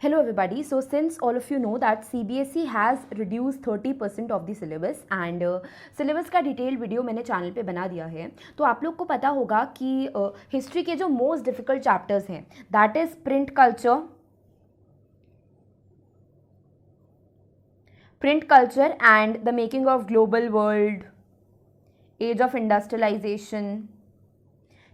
Hello everybody. So since all of you know that CBSE has reduced 30% of the syllabus and syllabus का detail video मैंने channel पे बना दिया है, तो आप लोग को पता होगा कि हिस्ट्री के जो मोस्ट डिफ़िकल्ट चैप्टर्स हैं that is print culture and the making of global world, age of industrialisation.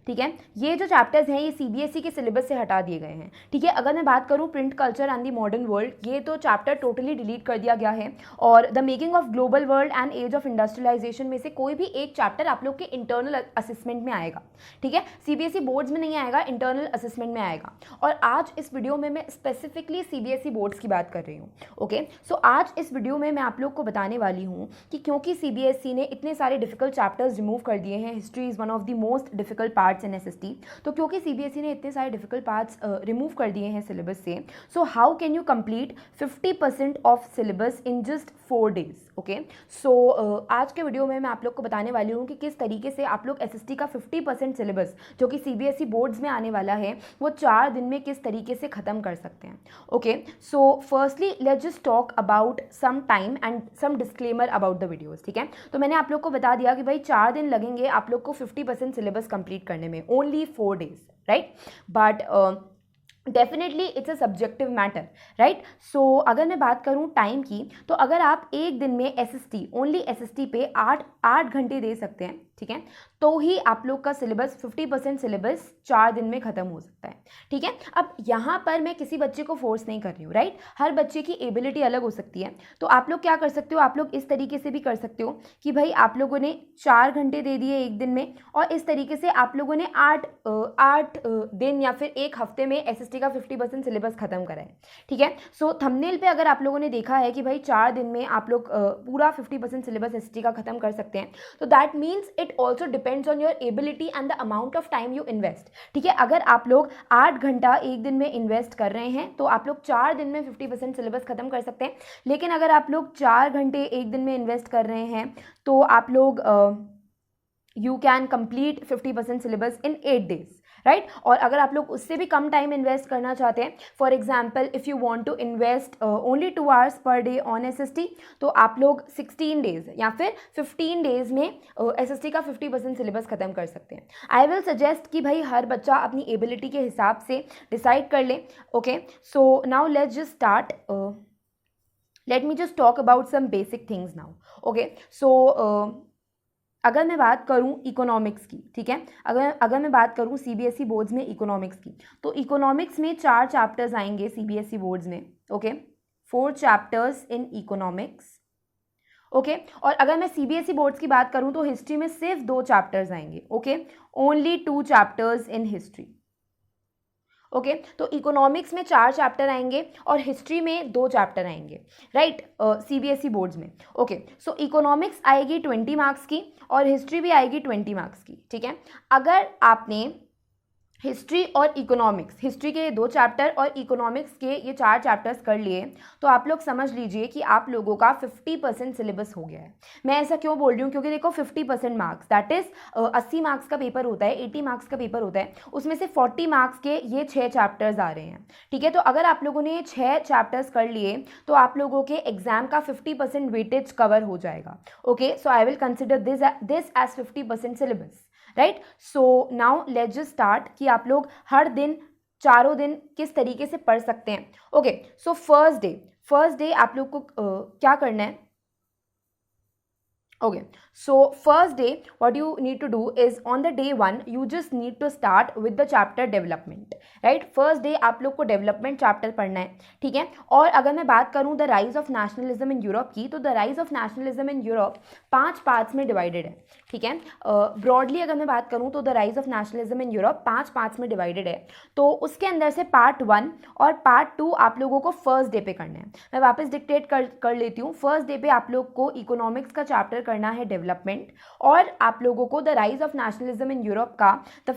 ठीक है, ये जो चैप्टर्स हैं ये सीबीएसई के सिलेबस से हटा दिए गए हैं। ठीक है, अगर मैं बात करूँ print culture and the modern world, ये तो चैप्टर टोटली डिलीट कर दिया गया है और the making of global world and age of industrialisation में से कोई भी एक चैप्टर आप लोग के इंटरनल असेसमेंट में आएगा। ठीक है, सीबीएसई बोर्ड्स में नहीं आएगा, इंटरनल असेसमेंट में आएगा। और आज इस वीडियो में मैं स्पेसिफिकली सीबीएसई बोर्ड्स की बात कर रही हूँ। ओके, सो आज इस वीडियो में मैं आप लोग को बताने वाली हूँ कि क्योंकि सीबीएसई ने इतने सारे डिफिकल्ट चैप्टर्स रिमूव कर दिए हैं, history is one of the most difficult parts in SST, तो क्योंकि सीबीएसई ने इतने सारे डिफिकल्ट पार्ट्स रिमूव कर दिए हैं सिलेबस से, so how can you complete 50% of syllabus in just 4 days. Okay, so आज के वीडियो में मैं आप लोग को बताने वाली हूँ कि किस तरीके से आप लोग एसएसटी का 50% सिलेबस जो कि सीबीएसई बोर्ड्स में आने वाला है वो 4 दिन में किस तरीके से ख़त्म कर सकते हैं। Okay, so firstly let's just talk about some time and some disclaimer about the videos. ठीक है, तो मैंने आप लोग को बता दिया कि भाई 4 दिन लगेंगे आप लोग को 50% सिलेबस कंप्लीट करने में, only 4 days, right? But definitely it's a subjective matter, right. So अगर मैं बात करूँ टाइम की, तो अगर आप एक दिन में एसएसटी, ओनली एसएसटी पे 8 घंटे दे सकते हैं, ठीक है, तो ही आप लोग का सिलेबस 50% सिलेबस 4 दिन में ख़त्म हो सकता है। ठीक है, अब यहाँ पर मैं किसी बच्चे को फोर्स नहीं कर रही हूँ, राइट। हर बच्चे की एबिलिटी अलग हो सकती है, तो आप लोग क्या कर सकते हो, आप लोग इस तरीके से भी कर सकते हो कि भाई आप लोगों ने 4 घंटे दे दिए एक दिन में और इस तरीके से आप लोगों ने 8 दिन या फिर एक हफ्ते में एसएसटी का 50% सिलेबस खत्म करा है। ठीक है, सो थंबनेल पे अगर आप लोगों ने देखा है कि भाई 4 दिन में आप लोग पूरा 50% सिलेबस एसएसटी का खत्म कर सकते हैं, तो that means it also depends on your ability and the amount of time you invest. ठीक है, अगर आप लोग 8 घंटा एक दिन में इन्वेस्ट कर रहे हैं तो आप लोग 4 दिन में 50% सिलेबस खत्म कर सकते हैं। लेकिन अगर आप लोग 4 घंटे एक दिन में इन्वेस्ट कर रहे हैं तो आप लोग you can complete 50% syllabus in 8 days, right. और अगर आप लोग उससे भी कम टाइम इन्वेस्ट करना चाहते हैं, for example if you want to invest only 2 hours पर डे ऑन एसएसटी, तो आप लोग 16 days या फिर 15 days में एसएसटी का 50% सिलेबस खत्म कर सकते हैं। आई विल सजेस्ट कि भाई हर बच्चा अपनी एबिलिटी के हिसाब से डिसाइड कर ले। Okay, so now let's just start, let me just talk about some basic things now. Okay, so अगर मैं बात करूं इकोनॉमिक्स की, ठीक है, अगर मैं बात करूं सीबीएसई बोर्ड्स में इकोनॉमिक्स की, तो इकोनॉमिक्स में 4 चैप्टर्स आएंगे सीबीएसई बोर्ड्स में। Okay, 4 chapters in economics. Okay, और अगर मैं सीबीएसई बोर्ड्स की बात करूं तो हिस्ट्री में सिर्फ 2 चैप्टर्स आएंगे। Okay, only 2 chapters in history. Okay, तो इकोनॉमिक्स में 4 चैप्टर आएंगे और हिस्ट्री में 2 चैप्टर आएंगे, राइट, सीबीएसई बोर्ड्स में। ओके, सो इकोनॉमिक्स आएगी 20 मार्क्स की और हिस्ट्री भी आएगी 20 मार्क्स की। ठीक है, अगर आपने हिस्ट्री और इकोनॉमिक्स, हिस्ट्री के 2 चैप्टर और इकोनॉमिक्स के ये 4 चैप्टर्स कर लिए, तो आप लोग समझ लीजिए कि आप लोगों का 50% सिलेबस हो गया है। मैं ऐसा क्यों बोल रही हूँ, क्योंकि देखो 50% मार्क्स दैट इज़ 80 मार्क्स का पेपर होता है, 80 मार्क्स का पेपर होता है, उसमें से 40 मार्क्स के ये 6 चैप्टर्स आ रहे हैं। ठीक है, तो अगर आप लोगों ने ये 6 चैप्टर्स कर लिए तो आप लोगों के एग्जाम का 50% वेटेज कवर हो जाएगा। Okay, so I will consider this as 50% syllabus, right. So now let's just start कि आप लोग हर दिन 4 दिन किस तरीके से पढ़ सकते हैं। ओके, सो फर्स्ट डे आप लोग को क्या करना है। Okay, so first day what you need to do is on the day 1 you just need to start with the chapter development, right। first day आप लोग को development chapter पढ़ना है। ठीक है, और अगर मैं बात करूँ the rise of nationalism in Europe की, तो the rise of nationalism in Europe 5 parts में डिवाइडेड है। ठीक है, ब्रॉडली अगर मैं बात करूँ तो the rise of nationalism in Europe 5 parts में डिवाइडेड है, तो उसके अंदर से पार्ट 1 और पार्ट 2 आप लोगों को फर्स्ट डे पे करना है। मैं वापस डिक्टेट कर लेती हूँ। फर्स्ट डे पे आप लोग को इकोनॉमिक्स का चैप्टर करना है डेवलपमेंट, और आप लोगों को the rise of nationalism in Europe का the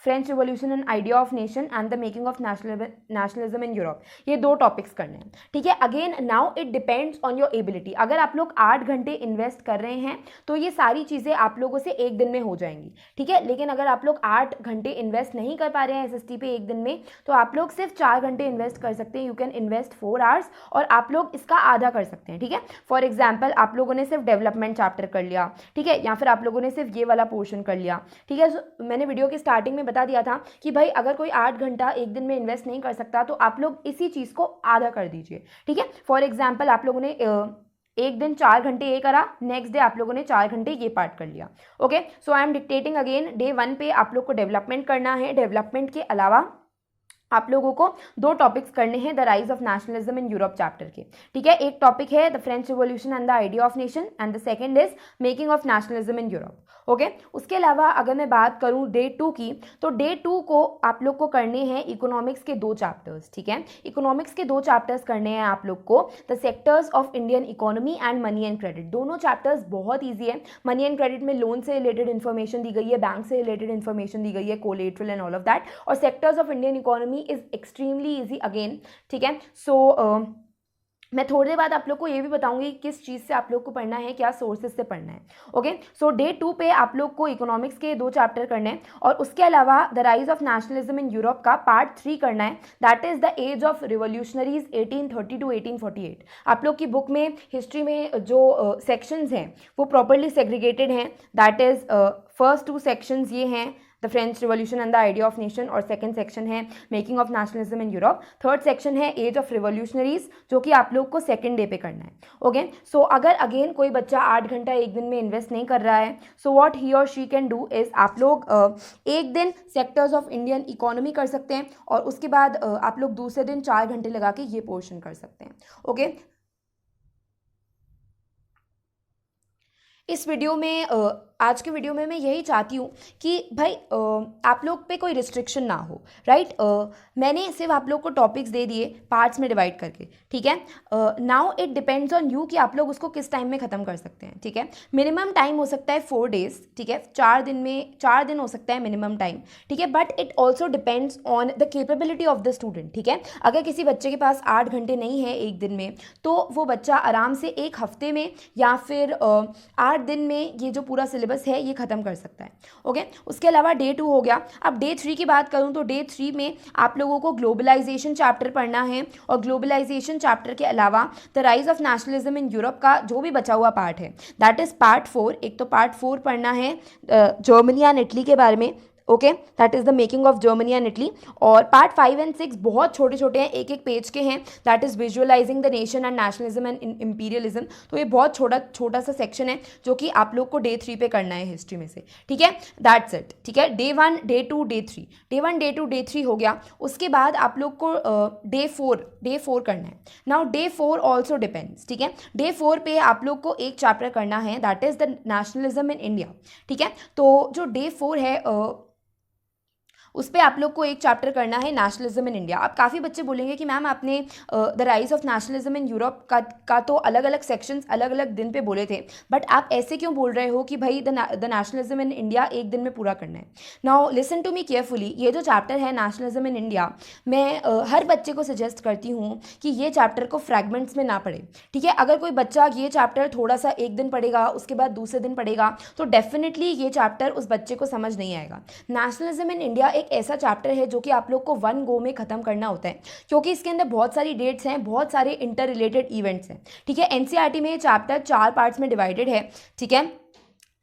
French revolution and idea of nation and the making of nationalism in Europe, ये 2 टॉपिक्स करने हैं, ठीक है। Again now it depends on your ability. अगर आप लोग 8 घंटे इन्वेस्ट कर रहे हैं तो ये सारी चीज़ें आप लोगों से एक दिन में हो जाएंगी, ठीक है। लेकिन अगर आप लोग 8 घंटे इन्वेस्ट नहीं कर पा रहे हैं SST पे एक दिन में, तो आप लोग सिर्फ 4 घंटे इन्वेस्ट कर सकते हैं। यू कैन इन्वेस्ट 4 आवर्स और आप लोग इसका आधा कर सकते हैं, ठीक है। फॉर एग्जाम्पल आप लोगों ने सिर्फ डेवलपमेंट चैप्टर कर लिया, ठीक है, या फिर आप लोगों ने सिर्फ ये वाला पोर्शन कर लिया, ठीक है। मैंने वीडियो के स्टार्टिंग में बता दिया था कि भाई अगर कोई 8 घंटा एक दिन में इन्वेस्ट नहीं कर सकता तो आप लोग इसी चीज़ को आधा कर दीजिए, ठीक है। फॉर एग्जाम्पल आप लोगों ने एक दिन 4 घंटे ये करा, नेक्स्ट डे आप लोगों ने 4 घंटे ये पार्ट कर लिया, okay. So I am dictating again, day 1 पे आप लोग को डेवलपमेंट करना है। डेवलपमेंट के अलावा आप लोगों को 2 टॉपिक्स करने हैं the rise of nationalism in Europe chapter के, ठीक है। एक टॉपिक है the French revolution and the idea of nation and the second is making of nationalism in Europe, okay. उसके अलावा अगर मैं बात करूं डे 2 की, तो डे 2 को आप लोग को करने हैं इकोनॉमिक्स के 2 चैप्टर्स, ठीक है। इकोनॉमिक्स के 2 चैप्टर्स करने हैं आप लोग को, the sectors of Indian economy and money and credit. दोनों चैप्टर्स बहुत ईजी है। मनी एंड क्रेडिट में लोन से रिलेटेड इन्फॉर्मेशन दी गई है, बैंक से रिलेटेड इन्फॉर्मेशन दी गई है, collateral and all of that. और sectors of Indian economy is extremely easy again, ठीक है। सो मैं थोड़ी देर बाद आप लोग को ये भी बताऊंगी किस चीज़ से आप लोग को पढ़ना है, क्या सोर्सेज से पढ़ना है, ओके। सो डे 2 पे आप लोग को इकोनॉमिक्स के 2 चैप्टर करने हैं और उसके अलावा the rise of nationalism in Europe का पार्ट 3 करना है, that is the age of revolutionaries 1830 to 1848। आप लोग की बुक में हिस्ट्री में जो सेक्शंस हैं वो प्रॉपरली सेग्रीगेटेड हैं, दैट इज फर्स्ट 2 सेक्शंस ये हैं the French revolution and the idea of nation, और सेकंड सेक्शन है making of nationalism in Europe. Third section है एज ऑफ रिवॉल्यूशनरीज, जो कि आप लोग को सेकंड डे पे करना है, ओके। सो अगर अगेन कोई बच्चा 8 घंटा एक दिन में इन्वेस्ट नहीं कर रहा है, सो व्हाट ही और शी कैन डू इज आप लोग एक दिन सेक्टर्स ऑफ इंडियन इकोनॉमी कर सकते हैं और उसके बाद आप लोग दूसरे दिन 4 घंटे लगा के ये पोर्शन कर सकते हैं, ओके। इस वीडियो में आज के वीडियो में मैं यही चाहती हूँ कि भाई आप लोग पे कोई रिस्ट्रिक्शन ना हो, राइट। मैंने सिर्फ आप लोग को टॉपिक्स दे दिए पार्ट्स में डिवाइड करके, ठीक है। Now it depends on you कि आप लोग उसको किस टाइम में ख़त्म कर सकते हैं, ठीक है। मिनिमम टाइम हो सकता है 4 डेज, ठीक है। 4 दिन में 4 दिन हो सकता है मिनिमम टाइम, ठीक है। But it also depends on the capability of the student, ठीक है। अगर किसी बच्चे के पास 8 घंटे नहीं है एक दिन में, तो वो बच्चा आराम से एक हफ्ते में या फिर 8 दिन में ये जो पूरा सिलेबस है ये खत्म कर सकता है, ओके। उसके अलावा डे 2 हो गया। अब डे 3 की बात करूं तो डे 3 में आप लोगों को ग्लोबलाइजेशन चैप्टर पढ़ना है और ग्लोबलाइजेशन चैप्टर के अलावा the rise of nationalism in Europe का जो भी बचा हुआ पार्ट है, दैट इज पार्ट 4। एक तो पार्ट 4 पढ़ना है जर्मनी एंड इटली के बारे में, okay, that is the making of Germany and Italy. और पार्ट 5 एंड 6 बहुत छोटे छोटे हैं, एक एक पेज के हैं, that is visualising the nation and nationalism and imperialism. तो ये बहुत छोटा सा सेक्शन है जो कि आप लोग को डे 3 पे करना है हिस्ट्री में से, ठीक है। दैट्स इट, ठीक है। Day 1 day 2 day 3, day 1 day 2 day 3 हो गया। उसके बाद आप लोग को डे 4 करना है। नाउ डे 4 ऑल्सो डिपेंड्स, ठीक है। डे 4 पे आप लोग को एक चैप्टर करना है, that is the nationalism in India, ठीक है। तो जो डे 4 है उस पर आप लोग को एक चैप्टर करना है नेशनलिज्म इन इंडिया। अब काफ़ी बच्चे बोलेंगे कि मैम आपने the rise of nationalism in Europe का तो अलग अलग सेक्शंस अलग अलग दिन पे बोले थे, बट आप ऐसे क्यों बोल रहे हो कि भाई द नेशनलिज्म इन इंडिया एक दिन में पूरा करना है। Now listen to me carefully, ये जो चैप्टर है नेशनलिज्म इन इंडिया, मैं हर बच्चे को सजेस्ट करती हूँ कि ये चैप्टर को फ्रैगमेंट्स में ना पढ़े, ठीक है। अगर कोई बच्चा ये चैप्टर थोड़ा सा एक दिन पढ़ेगा उसके बाद दूसरे दिन पढ़ेगा तो डेफिनेटली ये चैप्टर उस बच्चे को समझ नहीं आएगा। नेशनलिज्म इन इंडिया एक ऐसा चैप्टर है जो कि आप लोग को 1 गो में खत्म करना होता है, क्योंकि इसके अंदर बहुत सारी डेट्स हैं, बहुत सारे इंटर रिलेटेड इवेंट्स हैं, ठीक है। एनसीईआरटी में ये चैप्टर 4 पार्ट्स में डिवाइडेड है, ठीक है।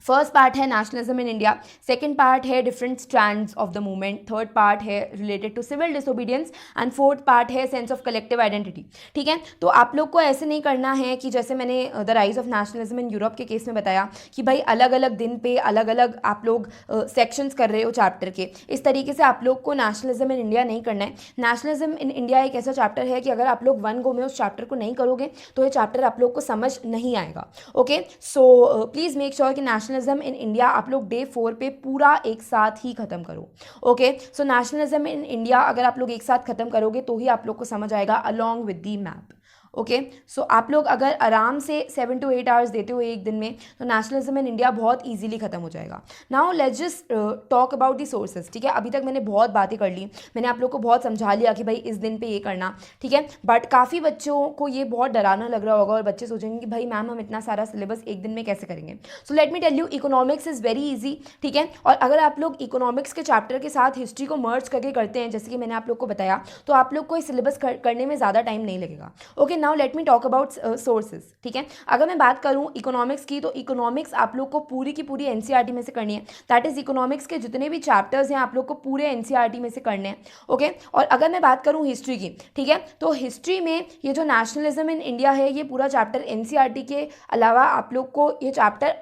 फर्स्ट पार्ट है nationalism in India, second part है different strands of the movement, third part है related to civil disobedience and fourth part है सेंस ऑफ कलेक्टिव आइडेंटिटी, ठीक है। तो आप लोग को ऐसे नहीं करना है कि जैसे मैंने the rise of nationalism in Europe के केस में बताया कि भाई अलग अलग दिन पे अलग अलग आप लोग सेक्शंस कर रहे हो चैप्टर के, इस तरीके से आप लोग को नेशनलिज्म इन इंडिया नहीं करना है। नेशनलिज्म इन इंडिया एक ऐसा चैप्टर है कि अगर आप लोग 1 गो में उस चैप्टर को नहीं करोगे तो ये चैप्टर आप लोग को समझ नहीं आएगा, okay. So please make sure कि नेशनलिज्म इन इंडिया आप लोग डे 4 पे पूरा एक साथ ही खत्म करो, okay. So nationalism in India अगर आप लोग एक साथ खत्म करोगे तो ही आप लोग को समझ आएगा along with the map, okay so आप लोग अगर आराम से 7 to 8 आवर्स देते हो एक दिन में तो नेशनलिज्म इन इंडिया बहुत ईजिली खत्म हो जाएगा. Now let's just talk about the sources. ठीक है, अभी तक मैंने बहुत बातें कर ली, मैंने आप लोग को बहुत समझा लिया कि भाई इस दिन पे ये करना. ठीक है, बट काफ़ी बच्चों को ये बहुत डरावना लग रहा होगा और बच्चे सोचेंगे कि भाई मैम हम इतना सारा सिलेबस एक दिन में कैसे करेंगे. So let me tell you, economics is very easy. ठीक है, और अगर आप लोग इकोनॉमिक्स के चैप्टर के साथ हिस्ट्री को मर्ज करके करते हैं जैसे कि मैंने आप लोग को बताया, तो आप लोग को सिलेबस करने में ज़्यादा टाइम नहीं लगेगा. Okay, now let me talk about sources. ठीक है, अगर मैं बात करूँ इकोनॉमिक्स की, तो इकोनॉमिक्स आप लोग को पूरी की पूरी एनसीईआरटी में से करनी है. दैट इज़ इकोनॉमिक्स के जितने भी चैप्टर्स हैं आप लोग को पूरे एनसीईआरटी में से करने हैं. ओके, और अगर मैं बात करूँ हिस्ट्री की, ठीक है, तो हिस्ट्री में ये जो नेशनलिज्म इन इंडिया है, ये पूरा चैप्टर एनसीईआरटी के अलावा आप लोग को ये चैप्टर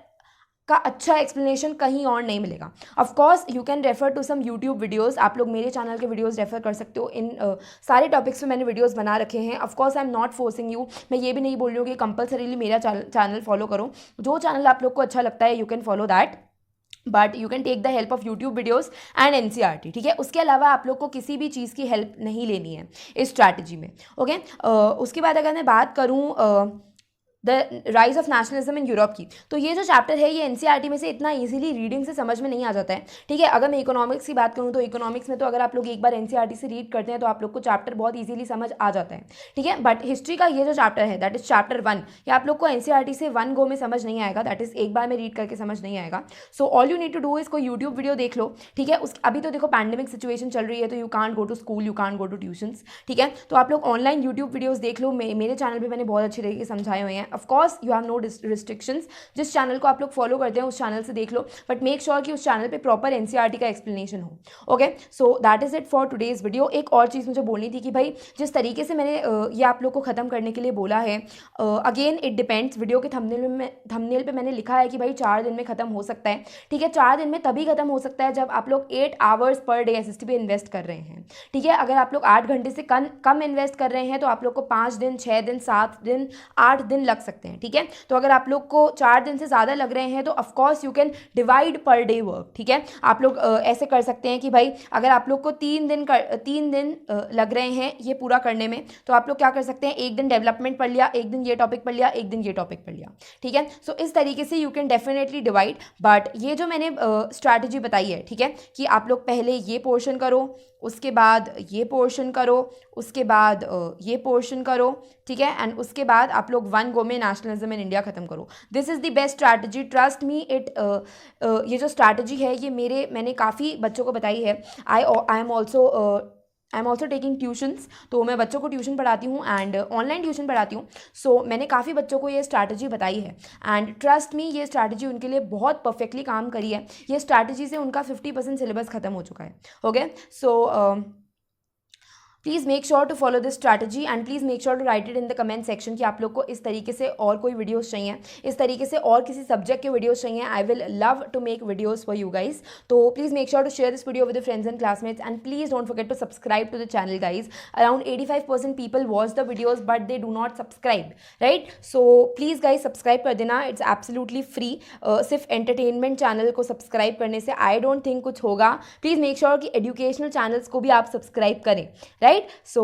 का अच्छा एक्सप्लेनेशन कहीं और नहीं मिलेगा. Of course you can refer to some YouTube videos. आप लोग मेरे चैनल के वीडियोस रेफर कर सकते हो. इन सारे टॉपिक्स पे मैंने वीडियोस बना रखे हैं. Of course I am not forcing you. मैं ये भी नहीं बोल रही हूँ कि कंपलसरीली मेरा चैनल फॉलो करो. जो चैनल आप लोग को अच्छा लगता है you can follow that, but you can take the help of YouTube videos and NCERT. ठीक है, उसके अलावा आप लोग को किसी भी चीज़ की हेल्प नहीं लेनी है इस स्ट्रैटेजी में. ओके, उसके बाद अगर मैं बात करूँ the rise of nationalism in Europe की, तो ये जो चैप्टर है ये एनसीईआरटी में से इतना इजीली रीडिंग से समझ में नहीं आ जाता है. ठीक है, अगर मैं इकोनॉमिक्स की बात करूँ तो इकोनॉमिक्स में तो अगर आप लोग एक बार एनसीईआरटी से रीड करते हैं तो आप लोग को चैप्टर बहुत इजीली समझ आ जाता है. ठीक है, बट हिस्ट्री का ये जो चैप्टर है दैट इज चैप्टर 1, ये आप लोग को एनसीईआरटी से 1 गो में समझ नहीं आएगा. दैट इज एक बार में रीड करके समझ नहीं आएगा. So all you need to do is कोई यूट्यूब वीडियो देख लो. ठीक है, अभी तो देखो पैंडेमिक सिचुएशन चल रही है तो you can't go to school, you can't go to tuitions. ठीक है, तो आप लोग ऑनलाइन यूट्यूब वीडियोज़ देख लो. मेरे चैनल पर मैंने बहुत अच्छे तरीके से समझाए हुए हैं. Of course you have restrictions. जिस चैनल को आप लोग फॉलो करते हैं उस चैनल से देख लो, बट मेक श्योर कि उस चैनल पे प्रॉपर एनसीईआरटी का एक्सप्लेनेशन हो. Okay, so that is it for today's video. एक और चीज़ मुझे बोलनी थी कि भाई जिस तरीके से मैंने ये आप लोग को ख़त्म करने के लिए बोला है, अगेन इट डिपेंड्स. वीडियो के थंबनेल पे मैंने लिखा है कि भाई 4 दिन में ख़त्म हो सकता है. ठीक है, 4 दिन में तभी ख़त्म हो सकता है जब आप लोग 8 आवर्स पर डे एसएसटी पे इन्वेस्ट कर रहे हैं. ठीक है, अगर आप लोग 8 घंटे से कम इन्वेस्ट कर रहे हैं तो आप लोग को 5 दिन, 6 दिन, 7 दिन, 8 दिन लग सकते हैं. ठीक है, तो अगर आप लोग को 4 दिन से ज़्यादा लग रहे हैं तो of course you can divide per day work. ठीक है, आप लोग ऐसे कर सकते हैं कि भाई अगर आप लोग को 3 दिन लग रहे हैं ये पूरा करने में, तो आप लोग क्या कर सकते हैं, एक दिन डेवलपमेंट पढ़ लिया, एक दिन ये टॉपिक पढ़ लिया, एक दिन ये टॉपिक पढ़ लिया. ठीक है, सो इस तरीके से you can definitely divide. But ये जो मैंने स्ट्रैटेजी बताई है, ठीक है, कि आप लोग पहले ये पोर्शन करो, उसके बाद ये पोर्शन करो, उसके बाद ये पोर्शन करो. ठीक है, एंड उसके बाद आप लोग 1 गो में नेशनलिज्म इन इंडिया खत्म करो. This is the best strategy, trust me. ये जो स्ट्रैटेजी है ये मैंने काफ़ी बच्चों को बताई है. I am also taking tuitions. तो मैं बच्चों को ट्यूशन पढ़ाती हूँ एंड ऑनलाइन ट्यूशन पढ़ाती हूँ. सो मैंने काफ़ी बच्चों को ये स्ट्रैटेजी बताई है एंड ट्रस्ट मी ये स्ट्रैटेजी उनके लिए बहुत परफेक्टली काम करी है. ये स्ट्रैटेजी से उनका 50% सिलेबस खत्म हो चुका है. Okay, so please make sure to follow this strategy and please make sure to write it in the comment section कि आप लोग को इस तरीके से और कोई वीडियोस चाहिए, इस तरीके से और किसी सब्जेक्ट के वीडियोस चाहिए. I will love to make videos for you guys. तो please make sure to share this video with friends and classmates and please don't forget to subscribe to the channel guys. Around 85% people watch the videos but they do not subscribe, right. So please guys subscribe कर देना, it's absolutely free. सिर्फ entertainment channel को सब्सक्राइब करने से I don't think कुछ होगा. Please make sure कि एजुकेशनल चैनल्स को भी आप सब्सक्राइब करें, right. So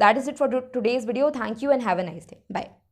that is it for today's video. Thank you and have a nice day. Bye.